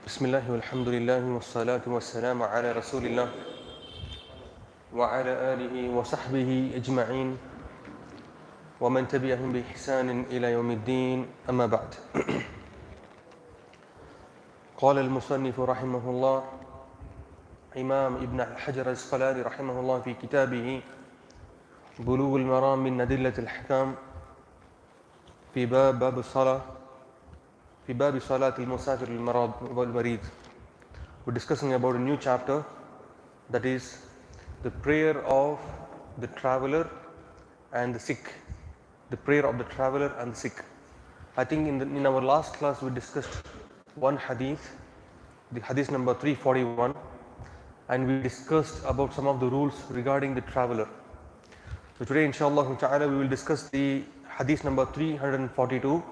Bismillah walhamdulillah wassalatu wassalamu ala rasulillah wa ala alihi wa sahbihi ajma'in wa man tabi'ahum bi ihsanin ila yawmiddin amma ba'd. قال المصنف رحمه الله إمام ابن حجر العسقلاني رحمه الله في كتابه بلوغ المرام من أدلة الأحكام في باب الصلاة في باب صلاة المسافر والمريض. We're discussing about a new chapter, that is the prayer of the traveler and the sick. The prayer of the traveler and the sick. I think in our last class we discussed one hadith, the hadith number 341, and we discussed about some of the rules regarding the traveler. So today inshallah ta'ala we will discuss the hadith number 342,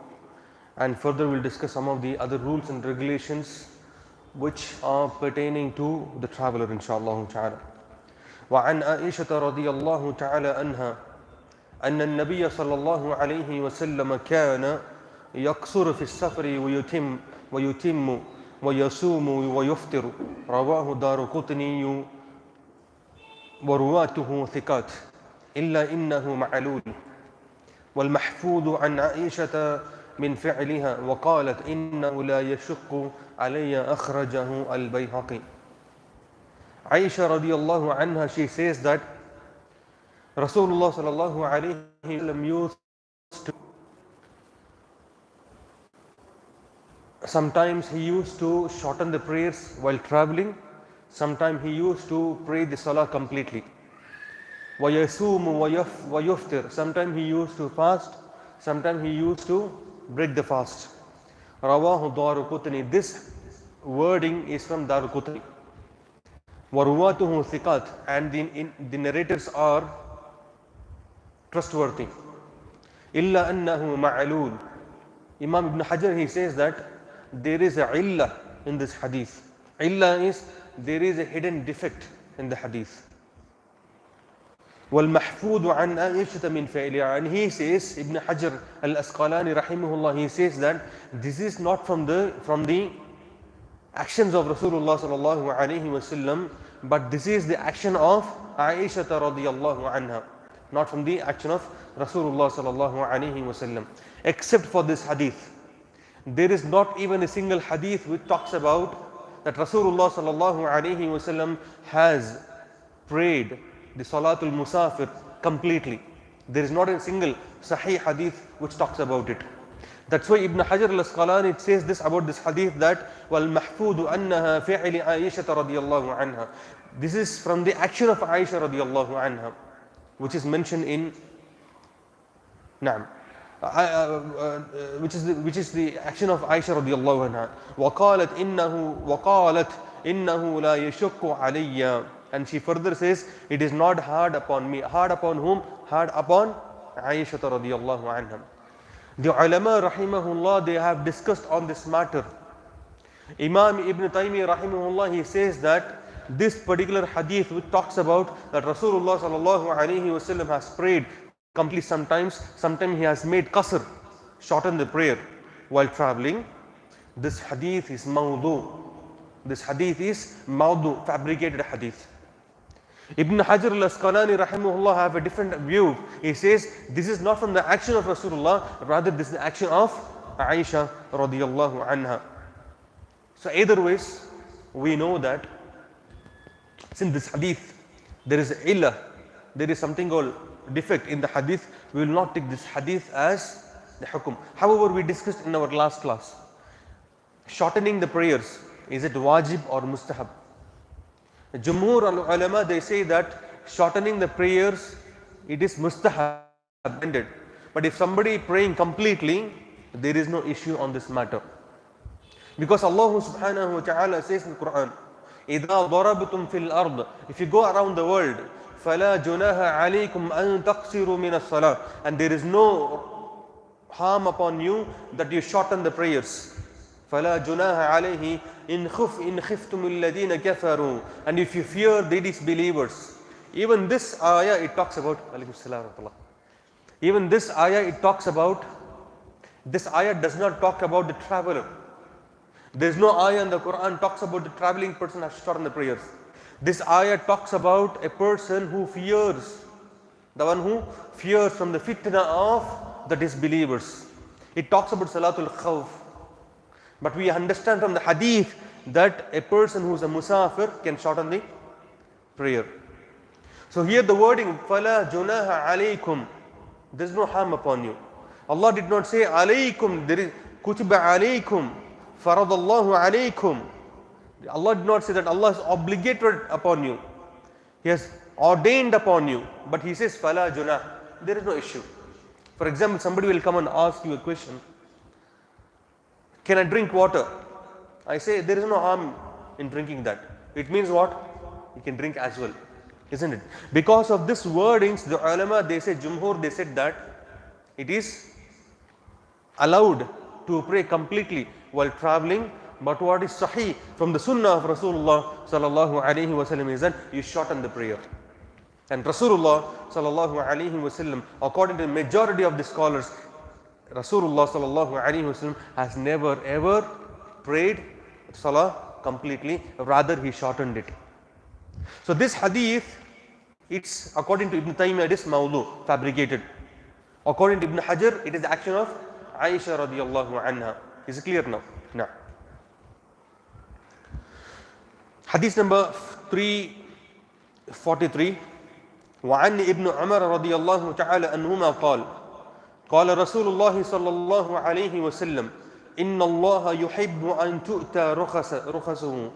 and further we'll discuss some of the other rules and regulations which are pertaining to the traveler inshallah ta'ala. وعن عائشة رضي الله تعالى عنها أن النبي صلى الله عليه وسلم كان يقصر في السفر ويتم ويصوم ويفطر رواه دارقطني ورواته ثقات إلا إنه معلول. والمحفوظ عن عائشة من فعلها وقالت إنه لا يشق علي أخرجه البيهقي. Aisha radiallahu anha, she says that Rasulullah sallallahu alayhi wa sallam used to, sometimes he used to shorten the prayers while traveling, sometimes he used to pray the salah completely. وَيَسُومُ وَيُفْتِرُ, sometimes he used to fast, sometimes he used to break the fast. Rawahu Daruqutni, this wording is from Daruqutni. وَرُوَاتُهُ ثِقَات, and the narrators are trustworthy. إِلَّا أَنَّهُ مَعْلُولٌ. Imam Ibn Hajar, he says that there is a illah in this hadith. Illah is there is a hidden defect in the hadith. وَالْمَحْفُوظُ عَنْ عَائِشَةَ مِنْ فَعْلِهَا, and he says, Ibn Hajar al-Asqalani rahimahullah, he says that this is not from the actions of Rasulullah sallallahu alayhi wa sallam, but this is the action of Aisha radiyallahu anha, not from the action of Rasulullah sallallahu alayhi wa sallam. Except for this hadith, there is not even a single hadith which talks about that Rasulullah sallallahu alayhi wa sallam has prayed the Salatul Musafir completely. There is not a single Sahih hadith which talks about it. That's why Ibn Hajar al-Asqalani says this about this hadith, that وَالْمَحْفُوظُ أَنَّهَا فِعْلِ عَائِشَةَ رَضِيَ اللَّهُ عَنْهَا. This is from the action of Aisha radiyallahu anha, which is mentioned in which is the action of Aisha radiyallahu anha. وَقَالَتْ إِنَّهُ لَا يَشُقُّ عَلَيَّ, and she further says, it is not hard upon me. Hard upon whom? Hard upon Aisha radiyallahu anha. The ulama rahimahullah, they have discussed on this matter. Imam Ibn Taymiyyah rahimahullah, he says that this particular hadith which talks about that Rasulullah sallallahu alayhi wa sallam has prayed completely, sometimes he has made qasr, shorten the prayer while traveling. This hadith is mawdu. This hadith is mawdu, fabricated hadith. Ibn Hajar al-Asqalani rahimahullah have a different view. He says this is not from the action of Rasulullah, rather this is the action of Aisha radiyallahu anha. So either ways, we know that since this hadith there is illah, there is something called defect in the hadith, we will not take this hadith as the hukum. However, we discussed in our last class, shortening the prayers, is it wajib or mustahab? Jumhur al-ulama, they say that shortening the prayers, it is mustahab, recommended. But if somebody praying completely, there is no issue on this matter. Because Allah subhanahu wa ta'ala says in the Quran, إِذَا ضَرَبْتُمْ فِي الْأَرْضِ, if you go around the world, فَلَا جُنَاهَ عَلَيْكُمْ أَن تَقْصِرُوا مِنَ الصَّلَاةِ, and there is no harm upon you that you shorten the prayers. فَلَا جُنَاهَ عَلَيْهِ إِن خِفْتُمُ الَّذِينَ كَفَرُوا, and if you fear the disbelievers. Even this ayah, it talks about, even this ayah, it talks about, this ayah does not talk about the traveler. There is no ayah in the Quran talks about the traveling person has to shorten the prayers. This ayah talks about a person who fears, the one who fears from the fitna of the disbelievers. It talks about Salatul Khawf. But we understand from the Hadith that a person who is a musafir can shorten the prayer. So here the wording فَلَا جُنَاهَ عَلَيْكُمْ, there is no harm upon you. Allah did not say alaykum, there is kutiba alaykum, faradallahu alaykum. Allah did not say that Allah is obligated upon you. He has ordained upon you. But He says fala junah, there is no issue. For example, somebody will come and ask you a question, can I drink water? I say there is no harm in drinking that. It means what? You can drink as well, isn't it? Because of this wordings, the ulama, they say, Jumhur, they said that it is allowed to pray completely while traveling. But what is sahih from the sunnah of Rasulullah sallallahu alaihi wasallam is that you shorten the prayer. And Rasulullah sallallahu alaihi wasallam, according to the majority of the scholars, Rasulullah sallallahu alaihi wasallam has never ever prayed salah completely, rather he shortened it. So this hadith, it's according to Ibn Taymiyyah, it is mawdu, fabricated. According to Ibn Hajar, it is the action of Aisha radiyallahu anha. Is it clear now? No. Hadith number 343. وعن ابن عمر رضي الله تعالى عنهما قال قال رسول الله صلى الله عليه وسلم إن الله يحب أن تؤتى رخصه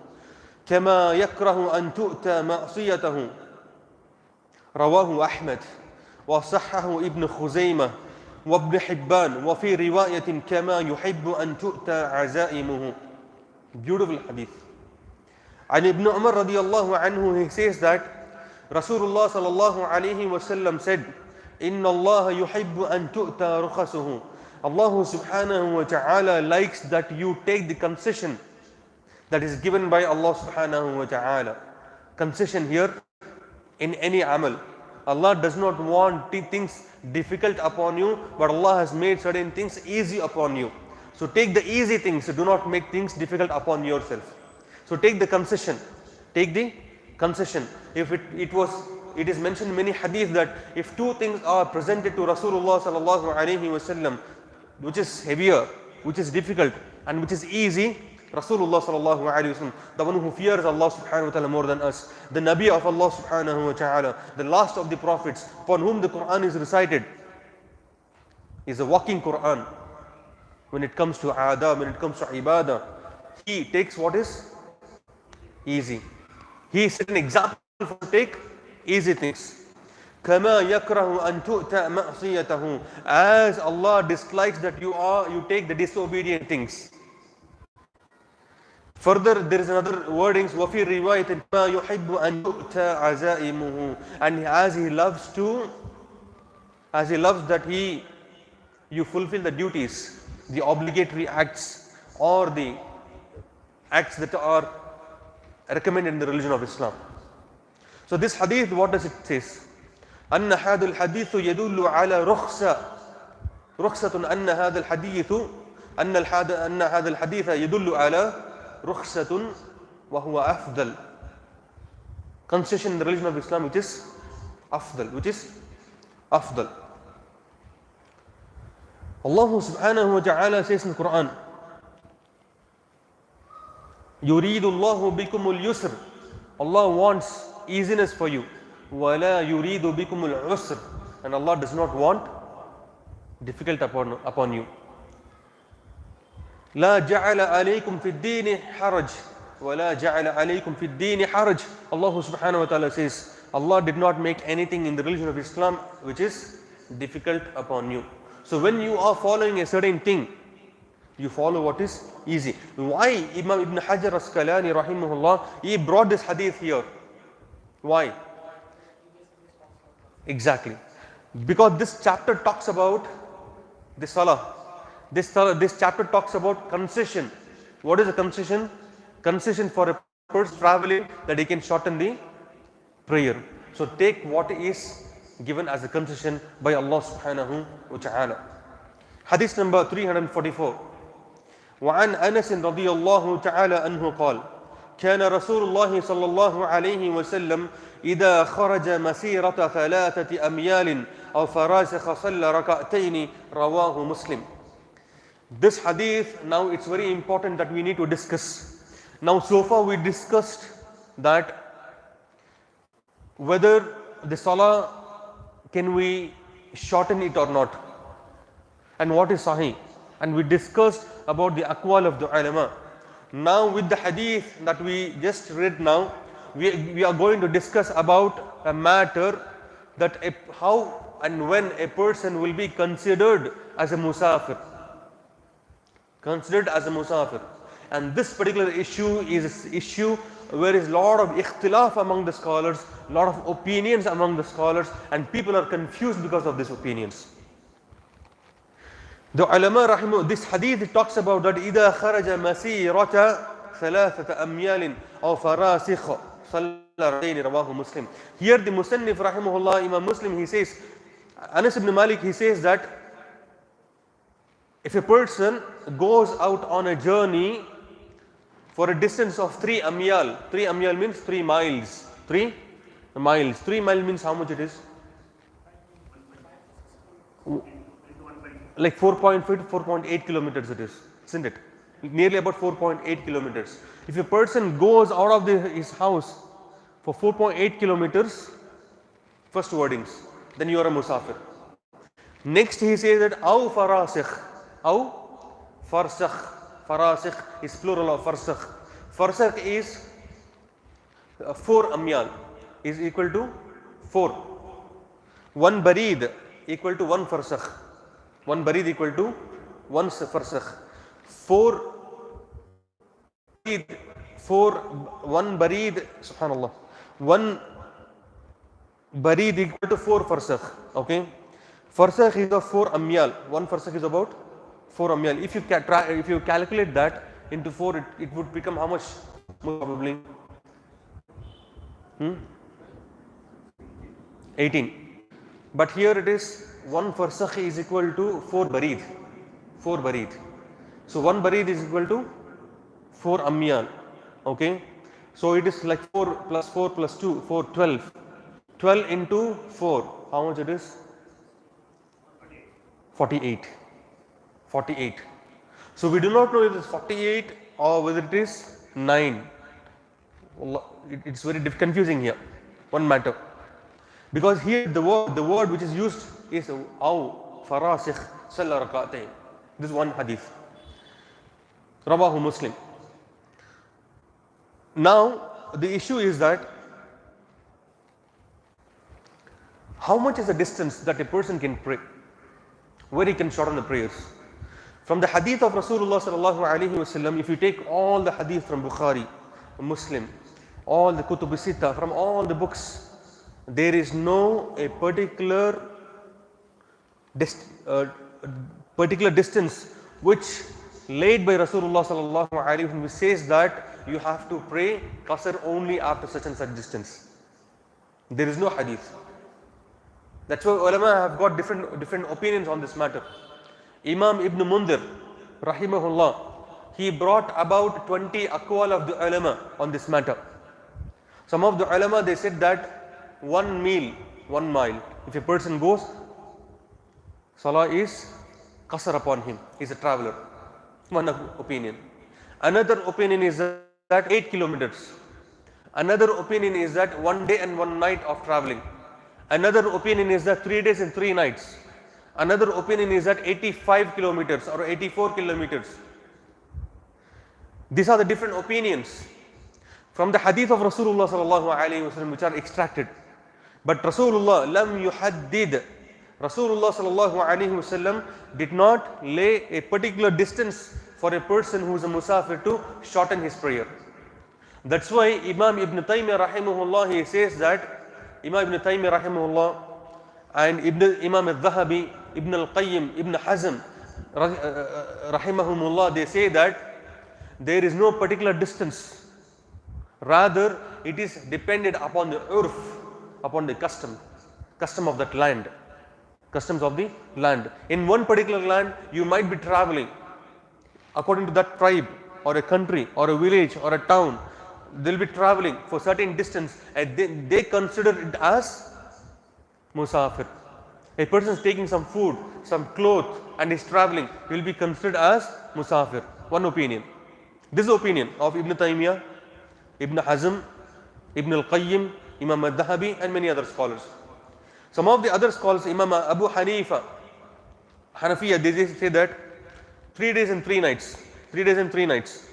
كما يكره أن تؤتى معصيته. رواه أحمد وصححه ابن خزيمة وابن حبان وفي رواية كما يحب أن تؤتى عزائمه. Beautiful hadith. And Ibn Umar radiallahu anhu, he says that Rasulullah sallallahu alayhi wasallam said, Inna Allah yuhibbu an tu'ta rukhasuhu. Allah subhanahu wa ta'ala likes that you take the concession that is given by Allah subhanahu wa ta'ala. Concession here in any amal. Allah does not want things difficult upon you, but Allah has made certain things easy upon you. So take the easy things, do not make things difficult upon yourself. So take the concession. Take the concession. If it is mentioned in many hadith that if two things are presented to Rasulullah sallallahu alaihi wasallam, which is heavier, which is difficult, and which is easy, Rasulullah sallallahu alaihi wasallam, the one who fears Allah subhanahu wa ta'ala more than us, the Nabi of Allah subhanahu wa ta'ala, the last of the prophets, upon whom the Quran is recited, is a walking Quran. When it comes to adab, when it comes to ibadah, he takes what is easy. He set an example for take easy things. كَمَا يَكْرَهُ أَن تُؤْتَى مَعْصِيَتَهُ. As Allah dislikes that you take the disobedient things. Further, there is another wordings, وَفِي رِوَايَةٍ مَا يُحِبُّ أَن تُؤْتَى عَزَائِمُهُ. And as He loves that you fulfill the duties, the obligatory acts, or the acts that are recommended in the religion of Islam. So this hadith, what does it say? أن هذا الحديث يدل على رخصة أن هذا الحديث يدل على رخصة وهو أفضل. Concession in the religion of Islam, which is أفضل. Allah subhanahu wa ta'ala says in the Quran, يريد الله بكم اليسر. Allah wants easiness for you. ولا يريد بكم العسر. And Allah does not want difficult upon you. لا جعل عليكم في الدين حرج ولا جعل عليكم في الدين حرج. Allah subhanahu wa ta'ala says, Allah did not make anything in the religion of Islam which is difficult upon you. So when you are following a certain thing, you follow what is easy. Why Imam Ibn Hajar Asqalani rahimahullah, he brought this hadith here? Why? Exactly. Because this chapter talks about the salah. This chapter talks about concession. What is a concession? Concession for a person traveling, that he can shorten the prayer. So take what is given as a concession by Allah subhanahu wa ta'ala. Hadith number 344. وعن أنس رضي الله تعالى عنه قال كان رسول الله صلى الله عليه وسلم إذا خرج مسيرة 3 أميال أو فراسخ صلى ركعتين رواه مسلم. This hadith, now it's very important that we need to discuss. Now so far we discussed that whether the salah, can we shorten it or not, and what is sahih, and we discussed about the aqwal of the ulama. Now with the hadith that we just read now, we are going to discuss about a matter that how and when a person will be considered as a musafir. Considered as a musafir. And this particular issue is an issue where is lot of ikhtilaf among the scholars, lot of opinions among the scholars, and people are confused because of these opinions. The ulama rahimahu, this hadith talks about that إِذَا خَرَجَ مَسِيرَةَ 3 أَمْيَالٍ أَوْ فَرَاسِخَ صَلَّى رَكَعَتَيْنِ رواه Muslim. Here the Musannif rahimahullah, Imam Muslim, he says, Anas ibn Malik, he says that if a person goes out on a journey for a distance of 3 amyal, 3 amyal means 3 miles, 3 miles, 3 miles means how much it is? Like 4.5 to 4.8 kilometers it is, isn't it? Nearly about 4.8 kilometers. If a person goes out of his house for 4.8 kilometers, first wordings, then you are a musafir. Next he says that aw farasikh, aw farsakh. Farasikh is plural of farsakh. Farsakh is 4 amyal is equal to 4. 1 barid equal to 1 farsakh. 1 barid equal to 1 farsakh. 1 barid, subhanallah, 1 barid equal to 4 farsakh. Okay, farsakh is of 4 amyal. 1 farsakh is about 4 amyal. If you calculate that into 4, it would become how much? Probably 18. But here it is 1 farsakh is equal to 4 barid. 4 barid. So 1 barid is equal to 4 amyal. Okay, so it is like 4 plus 4 plus 2, 4, 12. 12 into 4, how much it is? 48. 48. So we do not know if it is 48 or whether it is 9. It's very confusing here. One matter, because here the word which is used is aw farasikh salla rak'atayn. This is one hadith. Rawahu Muslim. Now the issue is that how much is the distance that a person can pray, where he can shorten the prayers. From the hadith of Rasulullah sallallahu alaihi wasallam, if you take all the hadith from Bukhari, Muslim, all the kutub sita, from all the books, there is no a particular distance which laid by Rasulullah sallallahu alaihi wasallam, which says that you have to pray qasr only after such and such distance. There is no hadith. That's why ulama have got different opinions on this matter. Imam Ibn Mundhir rahimahullah, he brought about 20 aqwal of the ulama on this matter. Some of the ulama, they said that 1 mile, if a person goes, salah is qasr upon him, he is a traveler. One opinion. Another opinion is that 8 kilometers. Another opinion is that 1 day and 1 night of traveling. Another opinion is that 3 days and 3 nights. Another opinion is that 85 kilometers or 84 kilometers. These are the different opinions from the hadith of Rasulullah sallallahu alaihi wasallam, which are extracted. But Rasulullah lam yuhaddid. Rasulullah sallallahu alaihi wasallam did not lay a particular distance for a person who is a musafir to shorten his prayer. That's why Imam Ibn Taymiyyah rahimahullah, he says that Imam Ibn Taymiyyah rahimahullah and Imam al-Dhahabi, Ibn al-Qayyim, Ibn Hazm rahimahumullah, they say that there is no particular distance. Rather, it is dependent upon the urf, upon the custom of that land, customs of the land. In one particular land, you might be traveling according to that tribe or a country or a village or a town, they will be traveling for certain distance and they consider it as musafir. A person is taking some food, some cloth and is traveling, will be considered as musafir. One opinion. This is the opinion of Ibn Taymiyyah, Ibn Hazm, Ibn al-Qayyim, Imam al-Dhahabi and many other scholars. Some of the other scholars, Imam Abu Hanifa, Hanafiya, they say that 3 days and 3 nights. 3 days and 3 nights.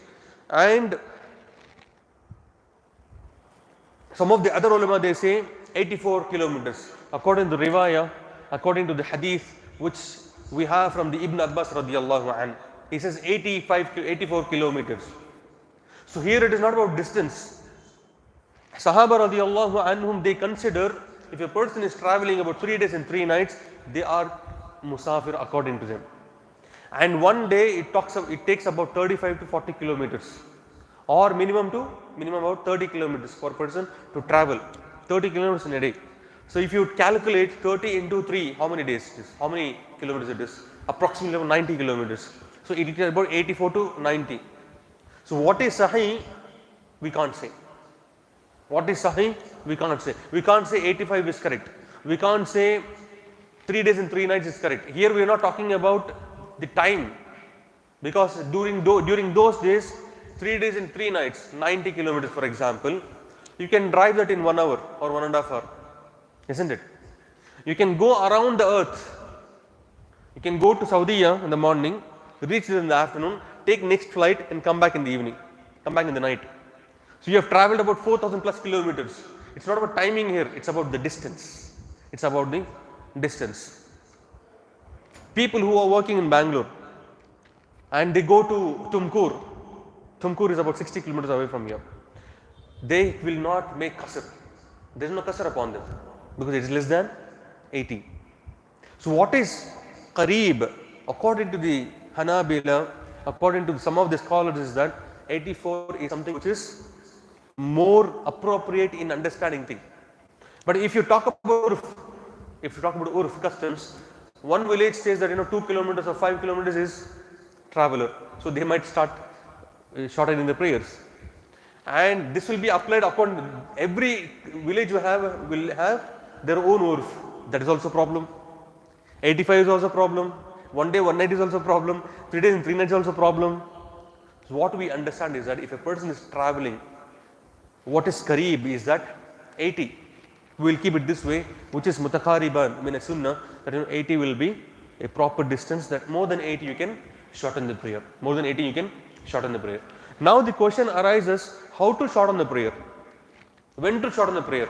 And some of the other ulama, they say 84 kilometers. According to the riwayah, according to the hadith which we have from the Ibn Abbas radiyallahu anhu, he says 84 kilometers. So here it is not about distance. Sahaba radiyallahu anhum, they consider if a person is traveling about 3 days and 3 nights, they are musafir according to them. And one day it takes about 35 to 40 kilometers or minimum about 30 kilometers for a person to travel, 30 kilometers in a day. So if you calculate 30 into 3, how many days it is? How many kilometers it is? Approximately 90 kilometers. So it is about 84 to 90. So what is sahih? We can't say. What is sahih? We cannot say. We can't say 85 is correct. We can't say 3 days and 3 nights is correct. Here we are not talking about the time, because during those days, 3 days and 3 nights, 90 kilometers for example, you can drive that in 1 hour or 1.5 hours, isn't it? You can go around the earth. You can go to Saudi in the morning, reach there in the afternoon, take next flight and come back in the evening, come back in the night. So you have traveled about 4,000 plus kilometers. It's not about timing here, it's about the distance. It's about the distance. People who are working in Bangalore and they go to Tumkur. Tumkur is about 60 kilometers away from here. They will not make qasr. There is no qasr upon them because it is less than 80. So what is qareeb? According to the Hanabila, according to some of the scholars, is that 84 is something which is more appropriate in understanding things. But if you talk about urf customs, one village says that 2 kilometers or 5 kilometers is traveler, so they might start shortening the prayers, and this will be applied upon every village. Will have their own urf. That is also a problem. 85 is also a problem. 1 day 1 night is also a problem. 3 days and 3 nights is also a problem. So what we understand is that if a person is traveling, what is qareeb is that 80. We will keep it this way, which is mutaqariban min as-sunnah, that 80 will be a proper distance, that more than 80 you can shorten the prayer. More than 80 you can shorten the prayer. Now the question arises, how to shorten the prayer? When to shorten the prayer?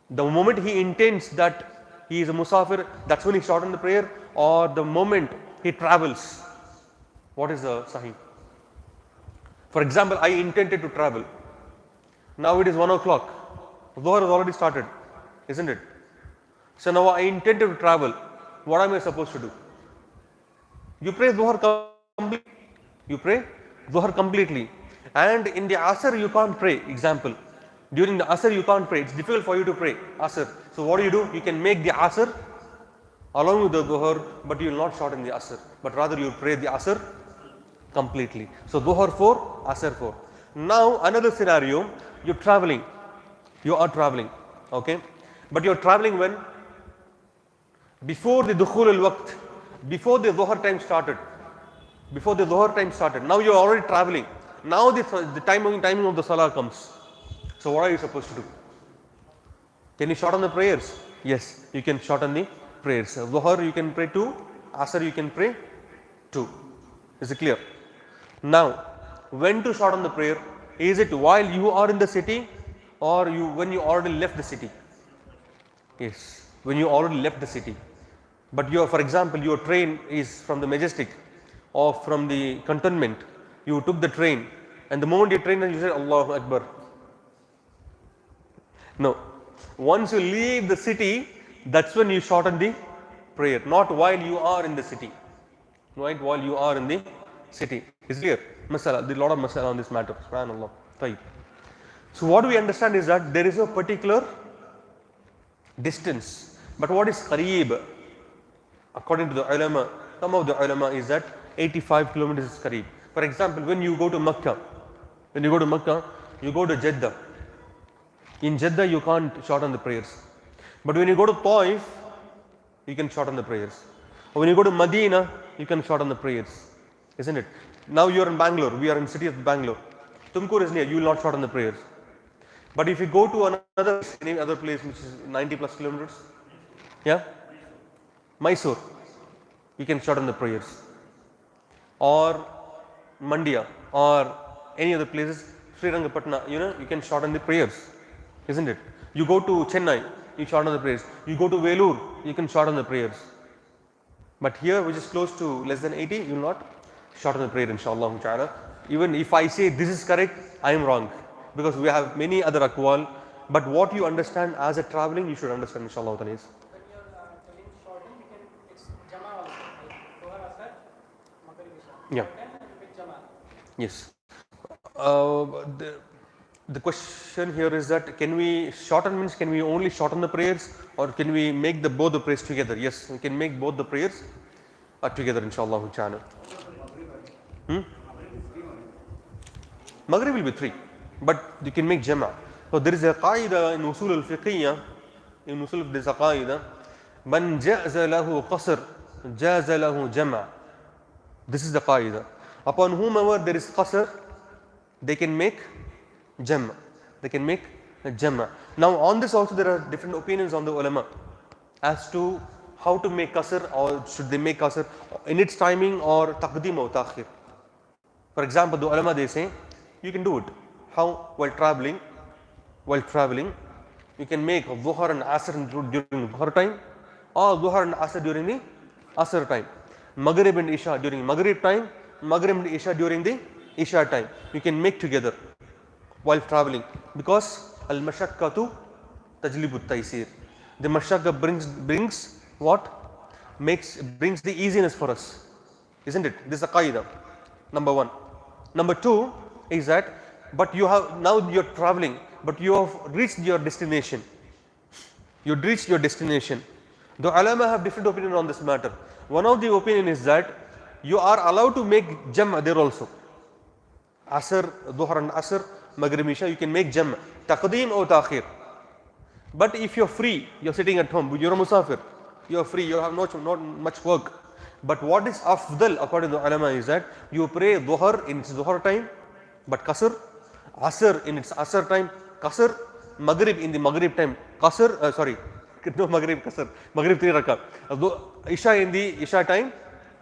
The moment he intends that he is a musafir, that's when he shorten the prayer, or the moment he travels? What is the sahih? For example, I intended to travel. Now it is 1 o'clock. Dhuhr has already started, isn't it? So now I intended to travel. What am I supposed to do? You pray Dhuhr completely. You pray Dhuhr completely. And in the Asr you can't pray. Example, during the Asr you can't pray. It's difficult for you to pray Asr. So what do? You can make the Asr along with the Dhuhr, but you will not shorten the Asr. But rather you pray the Asr completely. So Dhuhr 4, Asr 4. Now another scenario, you're traveling. You are traveling, okay? But you're traveling when? Before the dukhul al-waqt, before the dhuhr time started. Before the dhuhr time started. Now you're already traveling. Now the timing of the salah comes. So what are you supposed to do? Can you shorten the prayers? Yes, you can shorten the prayers. Dhuhr you can pray 2, Asr you can pray 2. Is it clear? Now, when to shorten the prayer? Is it while you are in the city, or when you already left the city? Yes, when you already left the city. But for example, your train is from the Majestic or from the cantonment. You took the train, and the moment you train, you said Allahu Akbar. No, once you leave the city, that's when you shorten the prayer, not while you are in the city. Right, while you are in the city. Is clear? Masala, there is a lot of masala on this matter. Subhanallah. Tayyib. So what we understand is that there is a particular distance. But what is qareeb? According to the ulama, some of the ulama is that 85 kilometers is Kareeb. For example, when you go to Makkah, you go to Jeddah. In Jeddah, you can't shorten the prayers. But when you go to Taif, you can shorten the prayers. Or when you go to Medina, you can shorten the prayers. Isn't it? Now you are in Bangalore. We are in city of Bangalore. Tumkur is near. You will not shorten the prayers. But if you go to any other place which is 90 plus kilometers, yeah, Mysore, you can shorten the prayers. Or Mandya or any other places, Srirangapatna, you can shorten the prayers. Isn't it? You go to Chennai, you shorten the prayers. You go to Velur, you can shorten the prayers. But here, which is close to less than 80, you will not shorten the prayer, inshallah ta'ala. Even if I say this is correct, I am wrong. Because we have many other aqwal. But what you understand as a traveling, you should understand, inshallah ta'ala. When you are telling shorten, you can, it's Jama also. Like Dhuhr, Asr, Maghrib, Isha. Yeah. Jama. Yes. The question here is that can we shorten, means can we only shorten the prayers, or can we make both the prayers together? Yes, we can make both the prayers together, inshallah ta'ala. Maghrib will be 3, but you can make Jama'. So there is a qaida in Usul al-Fiqhiyya, in Usul of this qaida, man jaza lahu qasr, jaza lahu Jama'. This is the qaida. Upon whomever there is qasr, they can make Jama'. They can make Jama'. Now on this also there are different opinions on the ulama as to how to make qasr, or should they make qasr in its timing or taqdeem or ta'khir. For example, the ulama, they say you can do it. How? While traveling, you can make Dhuhr and Asr during Dhuhr time, or Dhuhr and Asr during the Asr time, Maghrib and Isha during Maghrib time, Maghrib and Isha during the Isha time. You can make together while traveling, because al-mashaqqatu tajlibu at-taysir. The mashaqqa brings what? Brings the easiness for us, isn't it? This is a qaida, number one. Number two is that, but now you're traveling, but you have reached your destination. You reached your destination. The ulama have different opinion on this matter. One of the opinion is that you are allowed to make Jam' there also. Asr, Dhuhr and Asr, Maghrib, Isha, you can make Jam', taqdeem or ta'khir. But if you're free, you're sitting at home, you're a musafir, you're free, you have not much work. But what is afdal according to the ulama is that you pray Dhuhr in its Dhuhr time, but qasr, Asr in its Asr time, qasr, Maghrib in the Maghrib time, qasr, no Maghrib, qasr, Maghrib 3 rakah, Isha in the Isha time,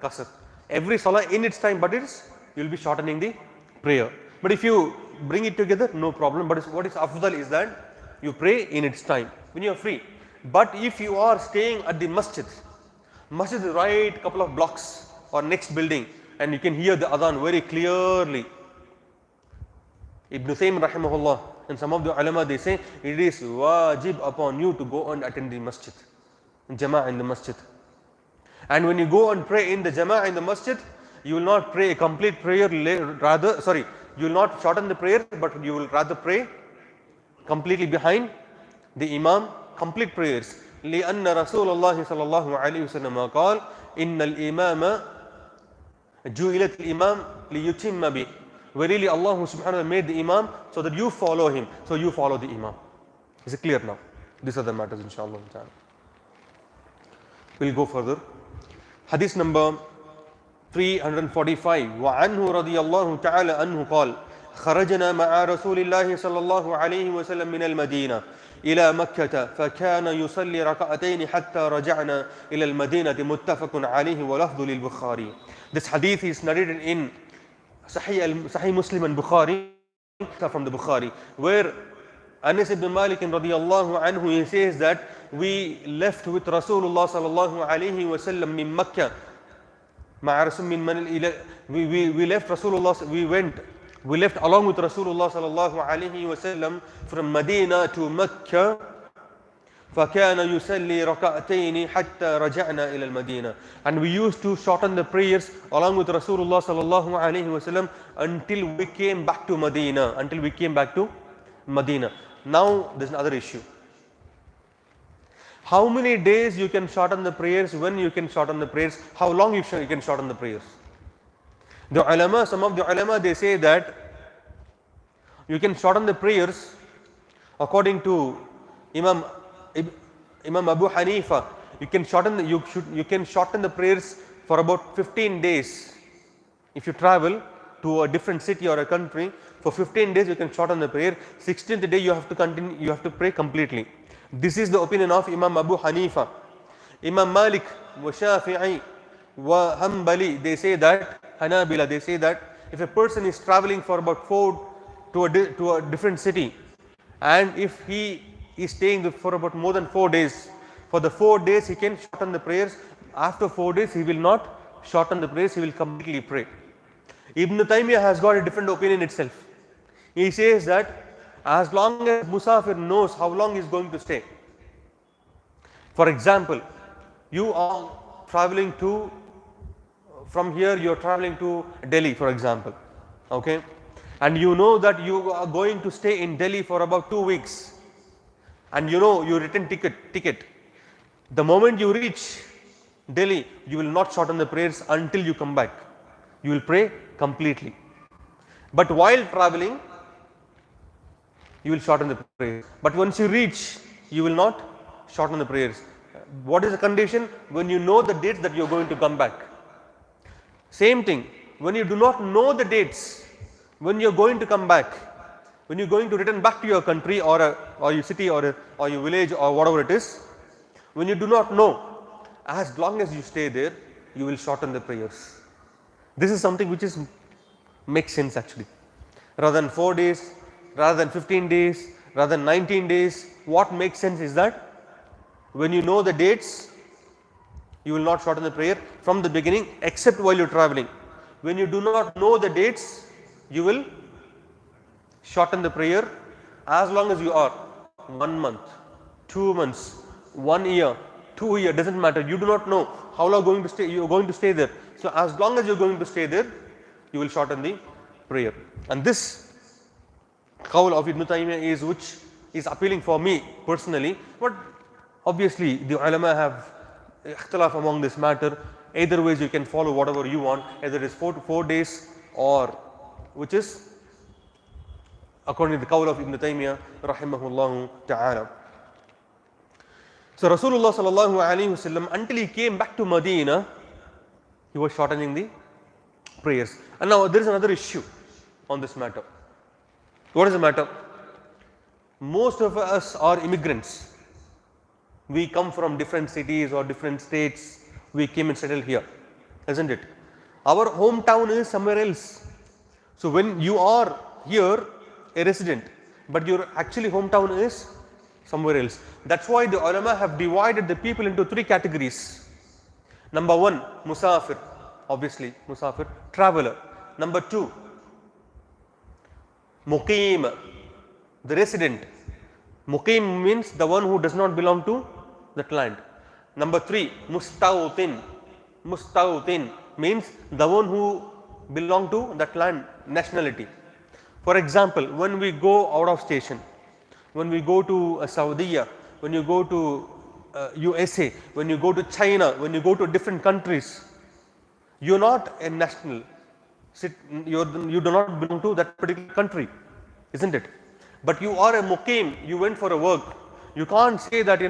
qasr. Every salah in its time, but you will be shortening the prayer. But if you bring it together, no problem. But what is afdal is that you pray in its time when you are free. But if you are staying at the masjid is right couple of blocks or next building, and you can hear the adhan very clearly. Ibn Taymiyyah rahimahullah and some of the ulama, they say it is wajib upon you to go and attend the masjid, Jama'ah in the masjid. And when you go and pray in the Jama'ah in the masjid, you will not pray a complete prayer, you will not shorten the prayer, but you will rather pray completely behind the imam, complete prayers. لأن رسول الله صلى الله عليه وسلم قال إن الإمام جُعِلَتْ الإمام ليتم به. Verily Allah subhanahu wa ta'ala made the imam so that you follow him, so you follow the imam. Is it clear now? These are the matters, inshallah. We'll go further. Hadith number 345. وعنه رضي الله تعالى عنه قال خرجنا مع رسول الله صلى الله عليه وسلم من المدينة إلى مكة فكان يصلي ركعتين حتى رجعنا إلى المدينة متفق عليه ولفظ للبخاري. This hadith is narrated in Sahih Muslim and Bukhari, from the Bukhari, where Anas ibn Malik radiyallahu anhu, he says that we left with Rasulullah sallallahu alayhi wa sallam in Makkah. We left Rasulullah, we left along with Rasulullah sallallahu alayhi wa sallam from Medina to Makkah. فَكَانَ يُسَلِّي رَكَعْتَيْنِ حَتَّى رَجَعْنَا إِلَى الْمَدِينَةِ. And we used to shorten the prayers along with Rasulullah sallallahu alayhi wa sallam until we came back to Medina. Now there's another issue. How many days you can shorten the prayers, when you can shorten the prayers, how long you can shorten the prayers? Some of the ulama, they say that you can shorten the prayers according to Imam Abu Hanifa. You can shorten the prayers for about 15 days. If you travel to a different city or a country, for 15 days you can shorten the prayer. 16th day you have to continue, you have to pray completely. This is the opinion of Imam Abu Hanifa. Imam Malik wa Shafi'i wa Hanbali, they say that, Hanabila, they say that if a person is traveling for about to a different city, and if he is staying for about more than 4 days, for the 4 days he can shorten the prayers. After 4 days he will not shorten the prayers, he will completely pray. Ibn Taymiyyah has got a different opinion itself. He says that as long as Musafir knows how long he is going to stay. For example, you are traveling from here you are traveling to Delhi, for example, okay, and you know that you are going to stay in Delhi for about 2 weeks, and you know your return ticket. The moment you reach Delhi, you will not shorten the prayers until you come back. You will pray completely. But while traveling, you will shorten the prayers. But once you reach, you will not shorten the prayers. What is the condition? When you know the dates that you are going to come back. Same thing, when you do not know the dates, when you are going to come back, when you are going to return back to your country or your city or your village or whatever it is, when you do not know, as long as you stay there, you will shorten the prayers. This is something which makes sense actually. Rather than 4 days, rather than 15 days, rather than 19 days, what makes sense is that when you know the dates, you will not shorten the prayer from the beginning except while you are traveling. When you do not know the dates, you will shorten the prayer as long as you are 1 month, 2 months, 1 year, 2 years, does not matter. You do not know how long you are going to stay there. So, as long as you are going to stay there, you will shorten the prayer. And this qawl of Ibn Taymiyyah is which is appealing for me personally, but obviously the ulama have ikhtilaf among this matter. Either ways you can follow whatever you want, either it is 4 days or which is according to the qawl of Ibn Taymiyyah rahimahullah ta'ala. So Rasulullah sallallahu alaihi wasallam, until he came back to Medina, he was shortening the prayers. And now there is another issue on this matter. What is the matter? Most of us are immigrants. We come from different cities or different states. We came and settled here, isn't it? Our hometown is somewhere else. So when you are here a resident, but your actually hometown is somewhere else. That's why the ulama have divided the people into 3 categories. Number 1, musafir, obviously musafir, traveler. Number 2, muqim, the resident. Muqim means the one who does not belong to that land. Number 3, mustawtin. Mustawtin means the one who belong to that land, nationality. For example, when we go out of station, when we go to Saudi, when you go to USA, when you go to China, when you go to different countries, you are not a national, you do not belong to that particular country, isn't it? But you are a muqim, you went for a work. You can't say that,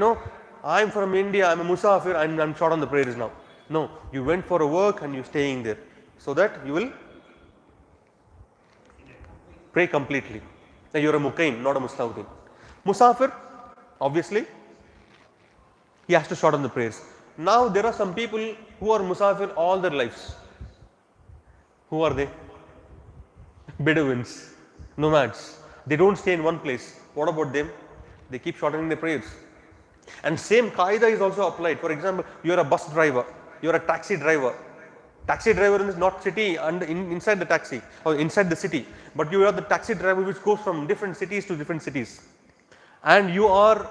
I am from India, I am a musafir, I am short on the prayers now. No, you went for a work and you are staying there, so that you will pray completely. Now you are a muqim, not a mustawtin. Musafir, obviously, he has to shorten the prayers. Now there are some people who are musafir all their lives. Who are they? Bedouins, nomads. They don't stay in one place. What about them? They keep shortening their prayers. And same qaida is also applied. For example, you are a bus driver, you are a taxi driver. Taxi driver is not city and inside the taxi or inside the city, but you are the taxi driver which goes from different cities to different cities. And you are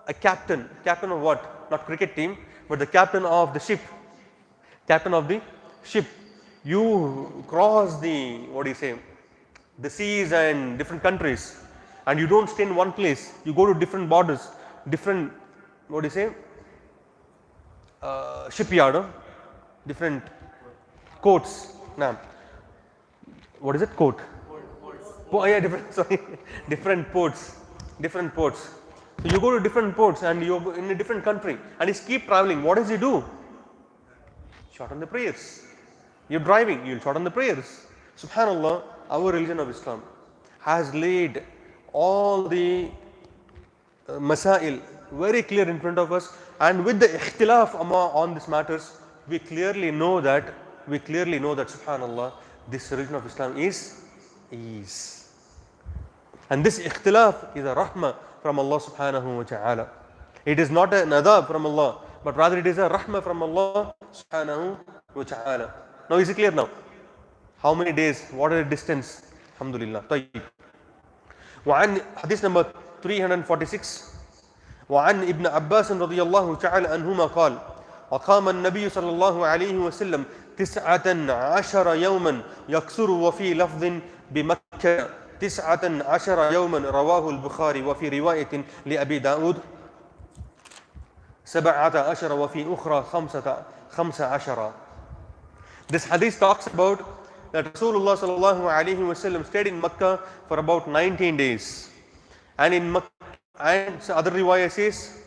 a captain of what? Not cricket team, but the captain of the ship. Captain of the ship. You cross the the seas and different countries, and you don't stay in one place. You go to different borders, different shipyard, different courts. Now, what is it? Court. Yeah, different, sorry, different ports. Different ports. So you go to different ports and you're in a different country and you keep traveling. What does he do? Shorten the prayers. You're driving, you'll shorten the prayers. Subhanallah, our religion of Islam has laid all the Masaail very clear in front of us, and with the ikhtilaf on these matters, we clearly know that subhanallah, this religion of Islam is ease. And this ikhtilaf is a rahmah from Allah subhanahu wa ta'ala. It is not an adab from Allah, but rather it is a rahmah from Allah subhanahu wa ta'ala. Now is it clear now? How many days? What is the distance? Alhamdulillah. طيب. وعن حديث number 346 وعن ابن عباس رضي الله تعالى عنهما قال أقام النبي صلى الله عليه وسلم 19 يوما يقصر وفي لفظ بمكة 19 يوما رواه البخاري وفي رواية لأبي داود 17 وفي أخرى 15. This hadith talks about that Rasulullah sallallahu alaihi wasallam stayed in Makkah for about 19 days, and in Makkah, and other riwayah says,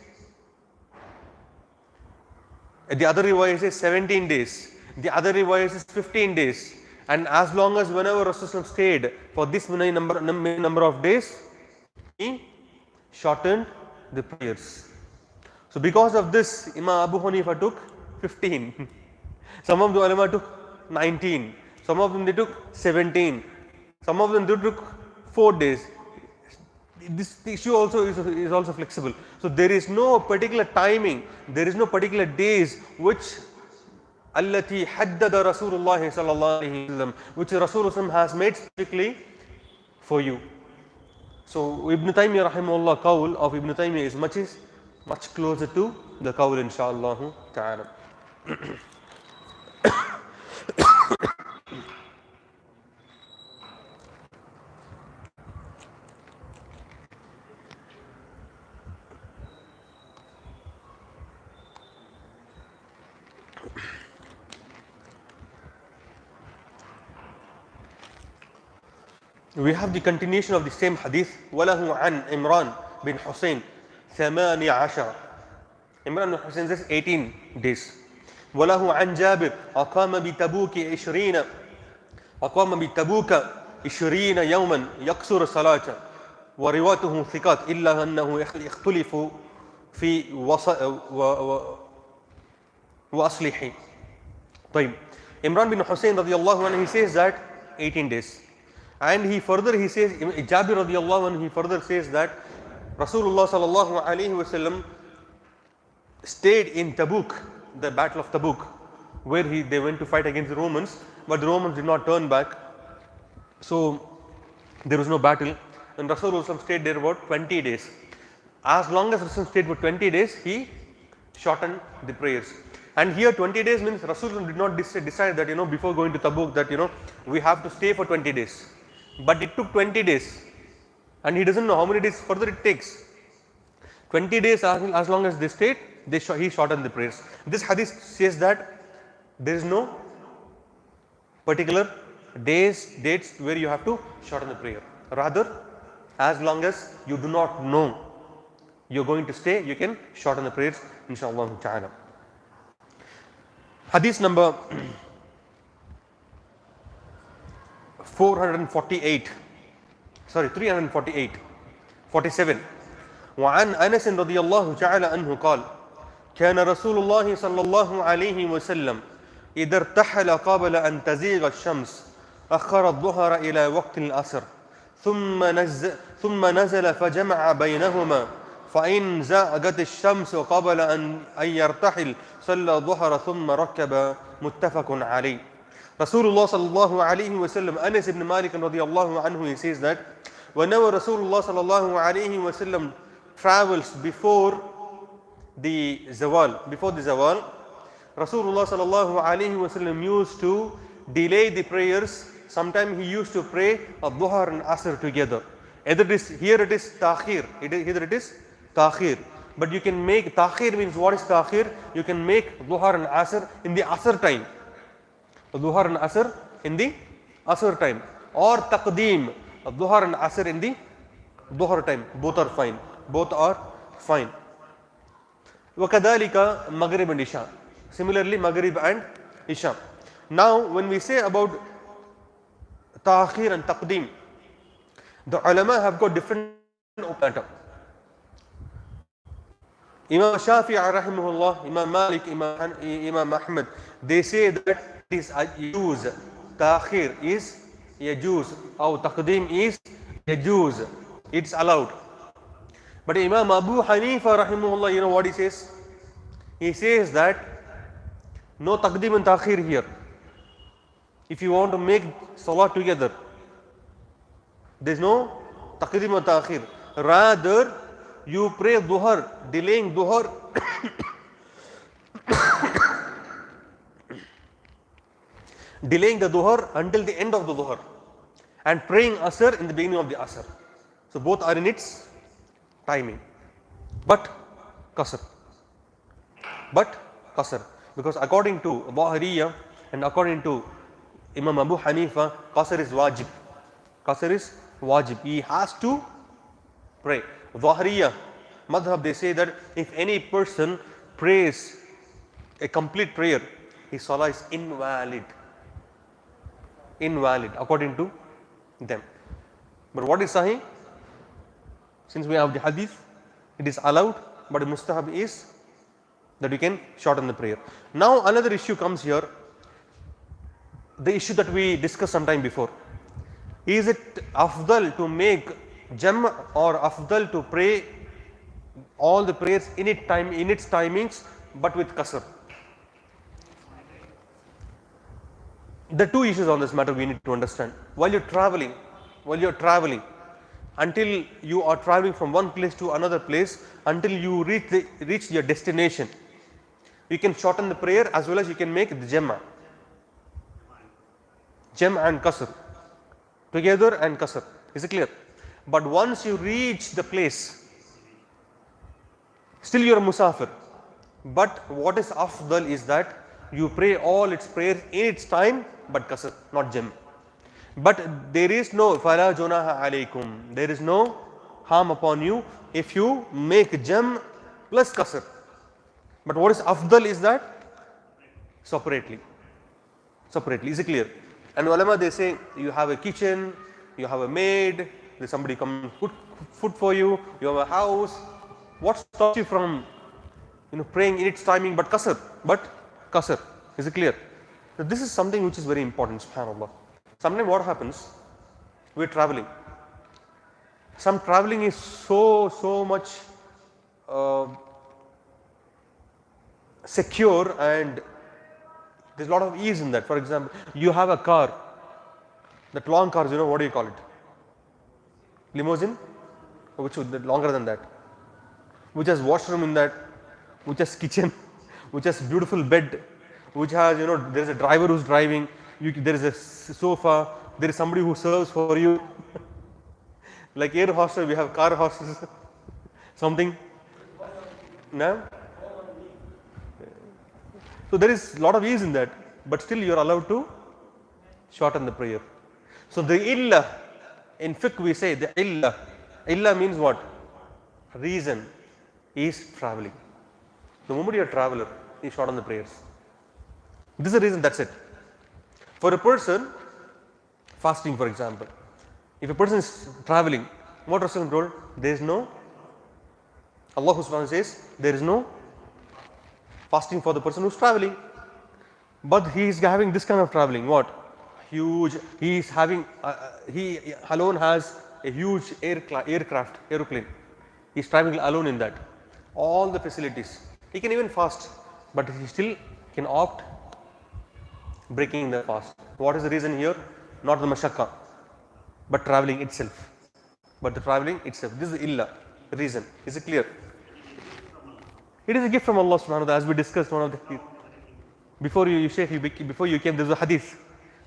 the other riwayah says 17 days, the other riwayah says 15 days, and as long as whenever Rasulullah stayed for this many number of days, he shortened the prayers. So because of this, Imam Abu Hanifa took 15. Some of the ulama took 19. Some of them they took 17. Some of them they took 4 days. This issue also is also flexible. So there is no particular timing. There is no particular days which allati haddada Rasulullah sallallahu alaihi wasallam, which Rasulullah has made specifically for you. So Ibn Taymiyyah rahimahullah qawl of Ibn Taymiyyah is much closer to the qawl inshaAllah ta'ala. We have the continuation of the same hadith. وَلَهُ عَنْ إِمْرَانْ بِنْ حُسَيْنٍ 18. Imran bin Hussein says 18 days. وَلَهُ عَنْ جَابِرٍ أَقَامَ بِتَبُوكَ 20 يوما يقصر الصلاة ورواته ثقات إلا أنه يختلف في وأصله. طيب. Imran bin Hussein radiallahu anhu, he says that 18 days. And he says, Jabir radiallahu anhu, he further says that Rasulullah sallallahu alayhi wasallam stayed in Tabuk, the battle of Tabuk, where they went to fight against the Romans, but the Romans did not turn back. So there was no battle, and Rasulullah stayed there about 20 days. As long as Rasulullah stayed for 20 days, he shortened the prayers. And here 20 days means Rasulullah did not decide that before going to Tabuk that we have to stay for 20 days. But it took 20 days, and he doesn't know how many days further it takes. 20 days as long as they stayed, he shortened the prayers. This hadith says that there is no particular dates where you have to shorten the prayer. Rather, as long as you do not know you are going to stay, you can shorten the prayers inshaAllah ta'ala. Hadith number 348 47. وعن أنس رضي الله تعالى عنه قال كان رسول الله صلى الله عليه وسلم إذا ارتحل قبل أن تزيغ الشمس أخر الظهر إلى وقت العصر ثم نزل فجمع بينهما فإن زاغت الشمس قبل أن يرتحل صلى الظهر ثم ركب متفق عليه. Rasulullah sallallahu alayhi wasallam, Anas ibn Malik radiyallahu anhu, he says that whenever Rasulullah sallallahu alayhi wasallam travels before the zawal, Rasulullah sallallahu alayhi wasallam used to delay the prayers. Sometimes he used to pray Dhuhr and Asr together. Here it is ta'khir. Either it is ta'khir. But you can make ta'khir means what is ta'khir? You can make Dhuhr and Asr in the Asr time. Dhuhr and Asr in the Asr time. or taqdeem, dhuhr and asr in the dhuhr time. Both are fine. Both are fine. وَكَذَلِكَ Maghrib and Isha. Similarly, Maghrib and Isha. Now, when we say about ta'khir and taqdeem, the ulama have got different opinions. Imam Shafi'i rahimahullah, Imam Malik, Imam Ahmad, they say that it is yajuz. Ta'khir is yajuz, or taqdeem is yajuz. It's allowed. But Imam Abu Hanifa rahimahullah, you know what he says? He says that no taqdeem and ta'khir here. If you want to make salah together, there is no taqdeem and ta'khir. Rather, you pray dhuhr, delaying dhuhr delaying the dhuhr until the end of the dhuhr and praying asr in the beginning of the asr. So both are in its timing, but qasr. Because according to Zahiriyyah and according to Imam Abu Hanifa, qasr is wajib. Qasr is wajib. He has to pray. Zahiriyyah madhab, they say that if any person prays a complete prayer, his salah is invalid. Invalid according to them. But what is sahih? Since we have the hadith, it is allowed, but the mustahab is that you can shorten the prayer. Now another issue comes here, the issue that we discussed sometime before. Is it afdal to make jam' or afdal to pray all the prayers in its timings but with qasr? The two issues on this matter we need to understand. While you're traveling, until you are traveling from one place to another place, until you reach your destination, you can shorten the prayer as well as you can make the jam' and qasr together and qasr. Is it clear? But once you reach the place, still you are a musafir. But what is afdal is that you pray all its prayers in its time, but qasr, not jam'. But there is no fala junaha alaykum. There is no harm upon you if you make jam' plus qasr. But what is afdal is that separately. Is it clear? And ulama, they say you have a kitchen, you have a maid, there's somebody come put food for you, you have a house. What stops you from praying in its timing but qasr? Is it clear? So this is something which is very important, subhanallah. Sometimes what happens, we're traveling. Some traveling is so much secure, and there's a lot of ease in that. For example, you have a car, that long cars, what do you call it? Limousine? Which is longer than that, which has washroom in that, which has kitchen, which has beautiful bed, which has there is a driver who's driving, there is a sofa, there is somebody who serves for you. Like air hostel, we have car hostels. Something. No? So there is a lot of ease in that, but still you are allowed to shorten the prayer. So the illah, in fiqh we say the illah means what? Reason is traveling. The moment you are a traveler, you shorten the prayers. This is the reason, that's it. For a person fasting, for example, if a person is traveling, what Rasul told? There is no, Allah subhanahu wa ta'ala says, there is no fasting for the person who is traveling. But he is having this kind of traveling, what? Huge, he is having, he alone has a huge aeroplane. He is traveling alone in that. All the facilities. He can even fast, but he still can opt breaking the fast. What is the reason here? Not the mashaqqa, but traveling itself. This is the illah, reason. Is it clear? It is a gift from Allah subhanahu wa ta'ala, as we discussed one of the before you Shaykh, before you came, there was a hadith.